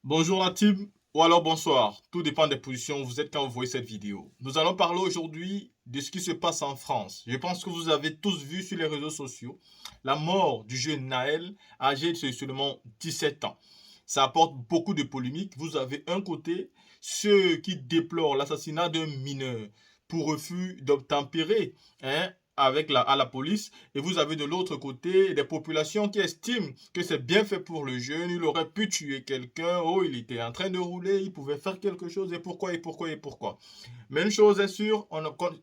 Bonjour la team, ou alors bonsoir, tout dépend des positions où vous êtes quand vous voyez cette vidéo. Nous allons parler aujourd'hui de ce qui se passe en France. Je pense que vous avez tous vu sur les réseaux sociaux la mort du jeune Naël, âgé de seulement 17 ans. Ça apporte beaucoup de polémiques. Vous avez un côté ceux qui déplorent l'assassinat d'un mineur pour refus d'obtempérer, à la police, et vous avez de l'autre côté des populations qui estiment que c'est bien fait pour le jeune, il aurait pu tuer quelqu'un, oh il était en train de rouler, il pouvait faire quelque chose, et pourquoi. Mais une chose est sûre,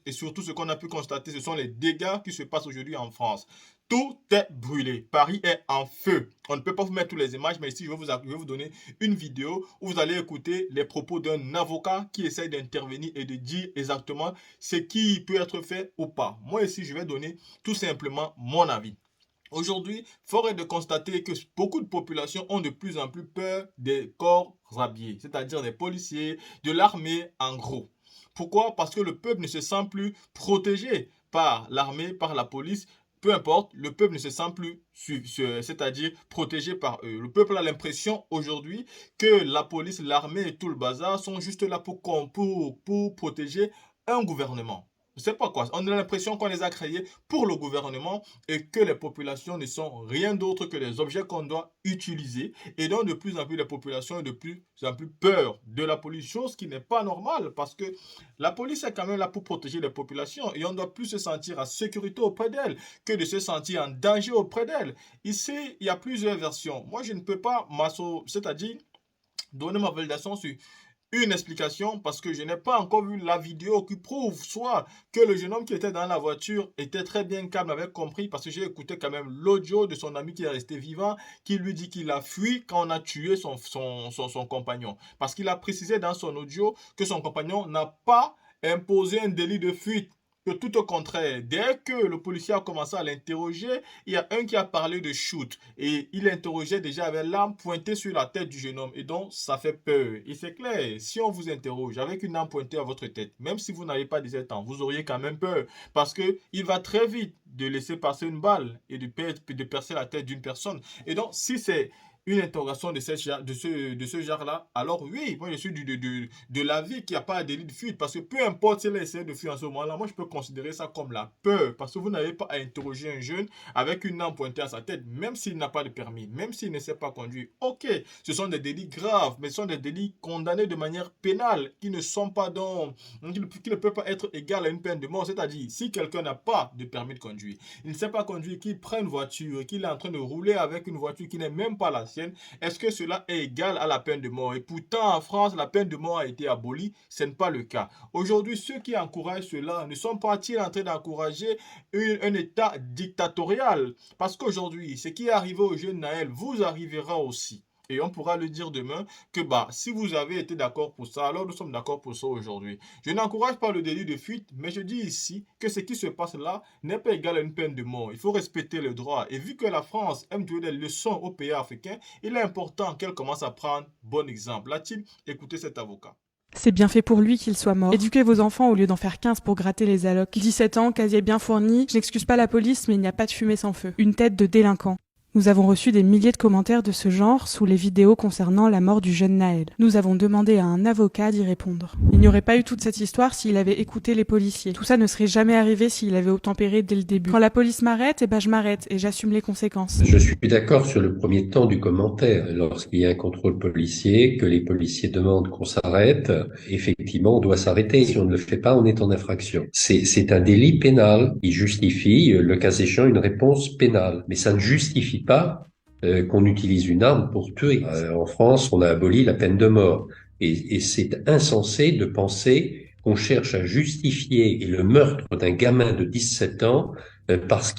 et surtout ce qu'on a pu constater, ce sont les dégâts qui se passent aujourd'hui en France. Tout est brûlé. Paris est en feu. On ne peut pas vous mettre toutes les images, mais ici, je vais vous donner une vidéo où vous allez écouter les propos d'un avocat qui essaye d'intervenir et de dire exactement ce qui peut être fait ou pas. Moi, ici, je vais donner tout simplement mon avis. Aujourd'hui, fort est de constater que beaucoup de populations ont de plus en plus peur des corps habillés, c'est-à-dire des policiers, de l'armée en gros. Pourquoi? Parce que le peuple ne se sent plus protégé par l'armée, par la police. Peu importe, le peuple ne se sent plus, c'est-à-dire protégé par eux. Le peuple a l'impression aujourd'hui que la police, l'armée et tout le bazar sont juste là pour protéger un gouvernement. Je sais pas quoi. On a l'impression qu'on les a créés pour le gouvernement et que les populations ne sont rien d'autre que des objets qu'on doit utiliser. Et donc, de plus en plus, les populations ont de plus en plus peur de la police, chose qui n'est pas normale parce que la police est quand même là pour protéger les populations et on doit plus se sentir en sécurité auprès d'elles que de se sentir en danger auprès d'elles. Ici, il y a plusieurs versions. Moi, je ne peux pas c'est-à-dire donner ma validation sur une explication parce que je n'ai pas encore vu la vidéo qui prouve soit que le jeune homme qui était dans la voiture était très bien calme, avait compris parce que j'ai écouté quand même l'audio de son ami qui est resté vivant qui lui dit qu'il a fui quand on a tué son compagnon. Parce qu'il a précisé dans son audio que son compagnon n'a pas imposé un délit de fuite. Que tout au contraire, dès que le policier a commencé à l'interroger, il y a un qui a parlé de shoot et il interrogeait déjà avec l'arme pointée sur la tête du jeune homme et donc ça fait peur. Et c'est clair, si on vous interroge avec une arme pointée à votre tête, même si vous n'avez pas 17 ans, vous auriez quand même peur parce que il va très vite de laisser passer une balle et de percer la tête d'une personne. Et donc si c'est une interrogation de ce genre-là, alors oui, moi je suis de l'avis qu'il n'y a pas de délit de fuite parce que peu importe s'il a essayé de fuir en ce moment-là, moi je peux considérer ça comme la peur parce que vous n'avez pas à interroger un jeune avec une arme pointée à sa tête, même s'il n'a pas de permis, même s'il ne sait pas conduire. Ok, ce sont des délits graves, mais ce sont des délits condamnés de manière pénale qui ne sont pas qui ne peuvent pas être égal à une peine de mort. C'est-à-dire, si quelqu'un n'a pas de permis de conduire, il ne sait pas conduire, qu'il prend une voiture, qu'il est en train de rouler avec une voiture qui n'est même pas la sienne, est-ce que cela est égal à la peine de mort? Et pourtant, en France, la peine de mort a été abolie. Ce n'est pas le cas. Aujourd'hui, ceux qui encouragent cela ne sont pas-ils en train d'encourager un État dictatorial? Parce qu'aujourd'hui, ce qui est arrivé au jeune Naël vous arrivera aussi. Et on pourra le dire demain que bah, si vous avez été d'accord pour ça, alors nous sommes d'accord pour ça aujourd'hui. Je n'encourage pas le délit de fuite, mais je dis ici que ce qui se passe là n'est pas égal à une peine de mort. Il faut respecter le droit. Et vu que la France aime donner des leçons aux pays africains, il est important qu'elle commence à prendre bon exemple. La team, écoutez cet avocat. C'est bien fait pour lui qu'il soit mort. Éduquez vos enfants au lieu d'en faire 15 pour gratter les allocs. 17 ans, casier bien fourni, je n'excuse pas la police, mais il n'y a pas de fumée sans feu. Une tête de délinquant. Nous avons reçu des milliers de commentaires de ce genre sous les vidéos concernant la mort du jeune Naël. Nous avons demandé à un avocat d'y répondre. Il n'y aurait pas eu toute cette histoire s'il avait écouté les policiers. Tout ça ne serait jamais arrivé s'il avait obtempéré dès le début. Quand la police m'arrête, je m'arrête et j'assume les conséquences. Je suis d'accord sur le premier temps du commentaire. Lorsqu'il y a un contrôle policier, que les policiers demandent qu'on s'arrête, effectivement, on doit s'arrêter. Si on ne le fait pas, on est en infraction. C'est un délit pénal qui justifie, le cas échéant, une réponse pénale. Mais ça ne justifie pas qu'on utilise une arme pour tuer. En France, on a aboli la peine de mort. Et c'est insensé de penser qu'on cherche à justifier le meurtre d'un gamin de 17 ans parce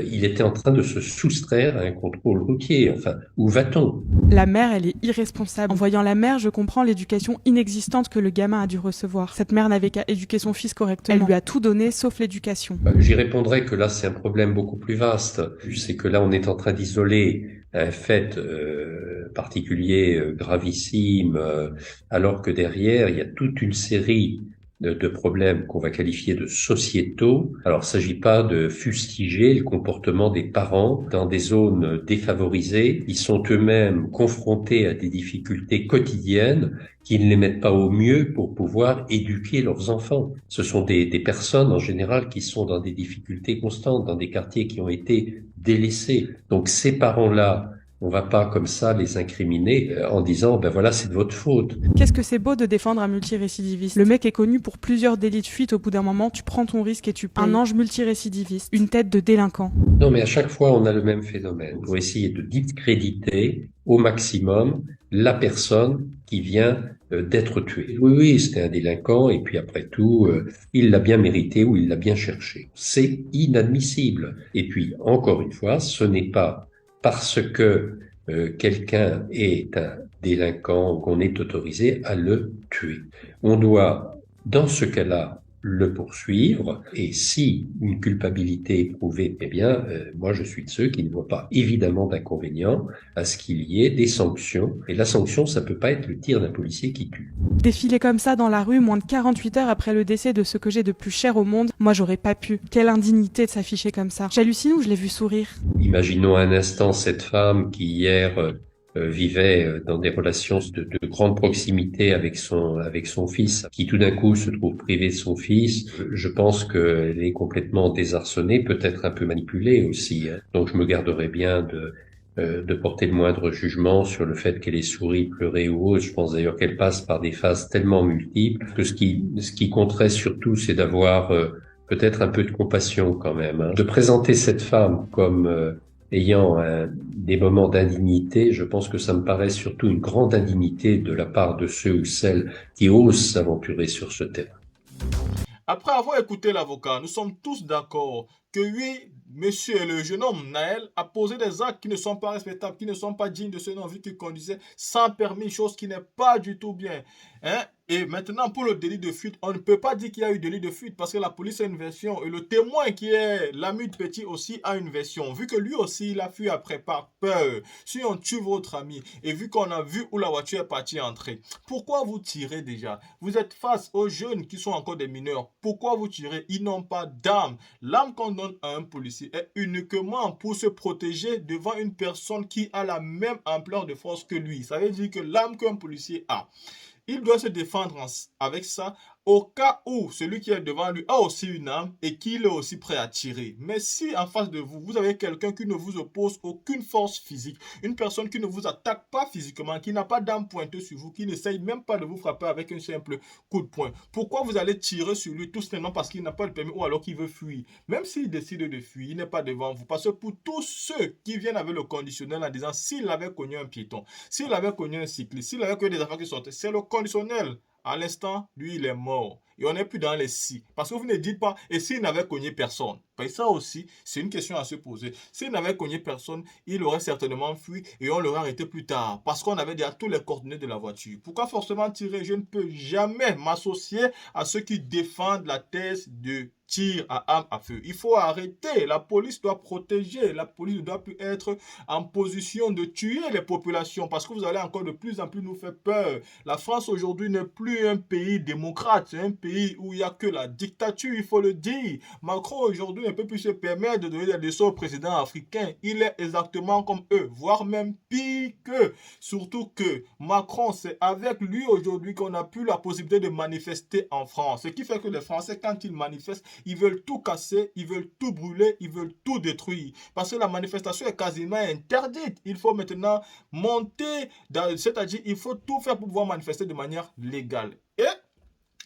il était en train de se soustraire à un contrôle routier. Enfin, où va-t-on? La mère, elle est irresponsable. En voyant la mère, je comprends l'éducation inexistante que le gamin a dû recevoir. Cette mère n'avait qu'à éduquer son fils correctement. Elle lui a tout donné, sauf l'éducation. J'y répondrai que là, c'est un problème beaucoup plus vaste. C'est que là, on est en train d'isoler un fait particulier, gravissime, alors que derrière, il y a toute une série de problèmes qu'on va qualifier de sociétaux. Alors, il ne s'agit pas de fustiger le comportement des parents dans des zones défavorisées. Ils sont eux-mêmes confrontés à des difficultés quotidiennes qui ne les mettent pas au mieux pour pouvoir éduquer leurs enfants. Ce sont des personnes en général qui sont dans des difficultés constantes, dans des quartiers qui ont été délaissés. Donc ces parents-là, on va pas comme ça les incriminer en disant ben voilà, c'est de votre faute. Qu'est-ce que c'est beau de défendre un multirécidiviste. Le mec est connu pour plusieurs délits de fuite, au bout d'un moment tu prends ton risque et tu payes. Un ange multirécidiviste, une tête de délinquant. Non, mais à chaque fois on a le même phénomène. Pour essayer de discréditer au maximum la personne qui vient d'être tuée. Oui, oui, c'était un délinquant et puis après tout, il l'a bien mérité ou il l'a bien cherché. C'est inadmissible. Et puis, encore une fois, ce n'est pas parce que quelqu'un est un délinquant qu'on est autorisé à le tuer. On doit, dans ce cas-là, le poursuivre, et si une culpabilité est prouvée, eh bien, moi je suis de ceux qui ne voient pas évidemment d'inconvénient à ce qu'il y ait des sanctions, et la sanction, ça peut pas être le tir d'un policier qui tue. Défiler comme ça dans la rue moins de 48 heures après le décès de ce que j'ai de plus cher au monde, moi j'aurais pas pu. Quelle indignité de s'afficher comme ça. J'hallucine ou je l'ai vu sourire? Imaginons un instant cette femme qui hier vivait dans des relations de grande proximité avec son fils, qui tout d'un coup se trouve privée de son fils. Je pense qu'elle est complètement désarçonnée, peut-être un peu manipulée aussi. Donc je me garderai bien de porter le moindre jugement sur le fait qu'elle ait souri, pleuré ou autre. Je pense d'ailleurs qu'elle passe par des phases tellement multiples que ce qui compterait surtout, c'est d'avoir peut-être un peu de compassion quand même, hein. De présenter cette femme comme ayant des moments d'indignité, je pense que ça me paraît surtout une grande indignité de la part de ceux ou celles qui osent s'aventurer sur ce terrain. Après avoir écouté l'avocat, nous sommes tous d'accord que oui, monsieur le jeune homme Naël a posé des actes qui ne sont pas respectables, qui ne sont pas dignes de ce nom, vu qu'il conduisait sans permis, chose qui n'est pas du tout bien. Hein? Et maintenant, pour le délit de fuite, on ne peut pas dire qu'il y a eu délit de fuite parce que la police a une version et le témoin qui est l'ami de Petit aussi a une version. Vu que lui aussi, il a fui après par peur. Si on tue votre ami et vu qu'on a vu où la voiture est partie entrer, pourquoi vous tirez déjà? Vous êtes face aux jeunes qui sont encore des mineurs. Pourquoi vous tirez? Ils n'ont pas d'arme. L'arme qu'on donne à un policier est uniquement pour se protéger devant une personne qui a la même ampleur de force que lui. Ça veut dire que l'arme qu'un policier a, il doit se défendre avec ça au cas où celui qui est devant lui a aussi une arme et qu'il est aussi prêt à tirer. Mais si en face de vous, vous avez quelqu'un qui ne vous oppose aucune force physique, une personne qui ne vous attaque pas physiquement, qui n'a pas d'arme pointée sur vous, qui n'essaye même pas de vous frapper avec un simple coup de poing, pourquoi vous allez tirer sur lui tout simplement parce qu'il n'a pas de permis ou alors qu'il veut fuir? Même s'il décide de fuir, il n'est pas devant vous. Parce que pour tous ceux qui viennent avec le conditionnel en disant s'il avait connu un piéton, s'il avait connu un cycliste, s'il avait connu des affaires qui sortaient, c'est le conditionnel. À l'instant, lui, il est mort. Et on n'est plus dans les si. Parce que vous ne dites pas, et s'il n'avait cogné personne? Ben ça aussi, c'est une question à se poser. S'il n'avait cogné personne, il aurait certainement fui et on l'aurait arrêté plus tard. Parce qu'on avait déjà tous les coordonnées de la voiture. Pourquoi forcément tirer? Je ne peux jamais m'associer à ceux qui défendent la thèse de tir à arme à feu. Il faut arrêter. La police doit protéger. La police ne doit plus être en position de tuer les populations parce que vous allez encore de plus en plus nous faire peur. La France aujourd'hui n'est plus un pays démocrate. C'est un pays où il n'y a que la dictature, il faut le dire. Macron aujourd'hui ne peut plus se permettre de donner des leçons au président africain. Il est exactement comme eux, voire même pire qu'eux. Surtout que Macron, c'est avec lui aujourd'hui qu'on a plus la possibilité de manifester en France. Ce qui fait que les Français, quand ils manifestent, ils veulent tout casser, ils veulent tout brûler, ils veulent tout détruire. Parce que la manifestation est quasiment interdite. Il faut maintenant monter, c'est-à-dire il faut tout faire pour pouvoir manifester de manière légale. Et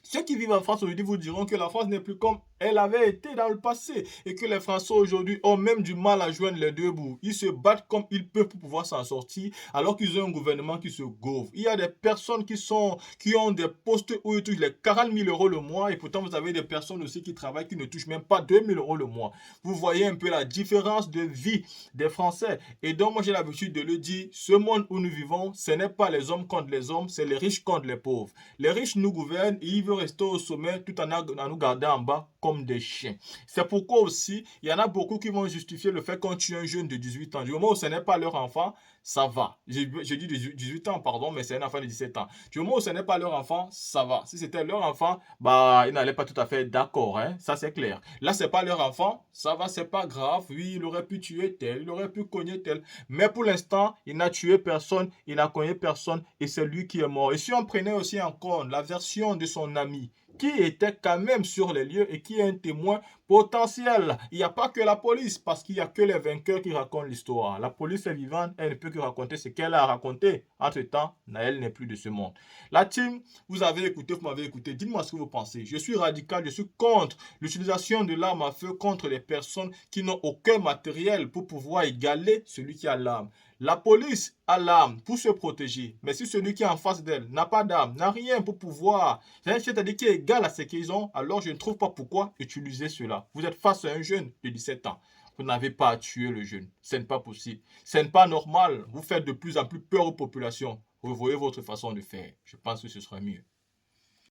ceux qui vivent en France aujourd'hui vous diront que la France n'est plus comme elle avait été dans le passé et que les Français aujourd'hui ont même du mal à joindre les deux bouts. Ils se battent comme ils peuvent pour pouvoir s'en sortir alors qu'ils ont un gouvernement qui se gaufre. Il y a des personnes qui ont des postes où ils touchent les 40 000 euros le mois et pourtant vous avez des personnes aussi qui travaillent qui ne touchent même pas 2 000 euros le mois. Vous voyez un peu la différence de vie des Français. Et donc moi j'ai l'habitude de le dire, ce monde où nous vivons, ce n'est pas les hommes contre les hommes, c'est les riches contre les pauvres. Les riches nous gouvernent et ils veulent rester au sommet tout en nous gardant en bas comme des chiens. C'est pourquoi aussi, il y en a beaucoup qui vont justifier le fait qu'on tue un jeune de 18 ans. Du moment où ce n'est pas leur enfant, ça va. Je dis 18 ans, pardon, mais c'est un enfant de 17 ans. Du moment où ce n'est pas leur enfant, ça va. Si c'était leur enfant, bah, ils n'allaient pas tout à fait d'accord, hein. Ça, c'est clair. Là, c'est pas leur enfant, ça va, c'est pas grave. Oui, il aurait pu tuer tel, il aurait pu cogner tel. Mais pour l'instant, il n'a tué personne, il n'a cogné personne et c'est lui qui est mort. Et si on prenait aussi en compte la version de son ami, qui était quand même sur les lieux et qui est un témoin potentiel. Il n'y a pas que la police, parce qu'il n'y a que les vainqueurs qui racontent l'histoire. La police est vivante, elle ne peut que raconter ce qu'elle a raconté. Entre-temps, Naël n'est plus de ce monde. La team, vous avez écouté, vous m'avez écouté. Dites-moi ce que vous pensez. Je suis radical, je suis contre l'utilisation de l'arme à feu contre les personnes qui n'ont aucun matériel pour pouvoir égaler celui qui a l'arme. La police a l'arme pour se protéger, mais si celui qui est en face d'elle n'a pas d'arme, n'a rien pour pouvoir, c'est-à-dire qui est égal à ce qu'ils ont, alors je ne trouve pas pourquoi utiliser cela. Vous êtes face à un jeune de 17 ans. Vous n'avez pas à tuer le jeune. Ce n'est pas possible. Ce n'est pas normal. Vous faites de plus en plus peur aux populations. Vous voyez votre façon de faire. Je pense que ce sera mieux.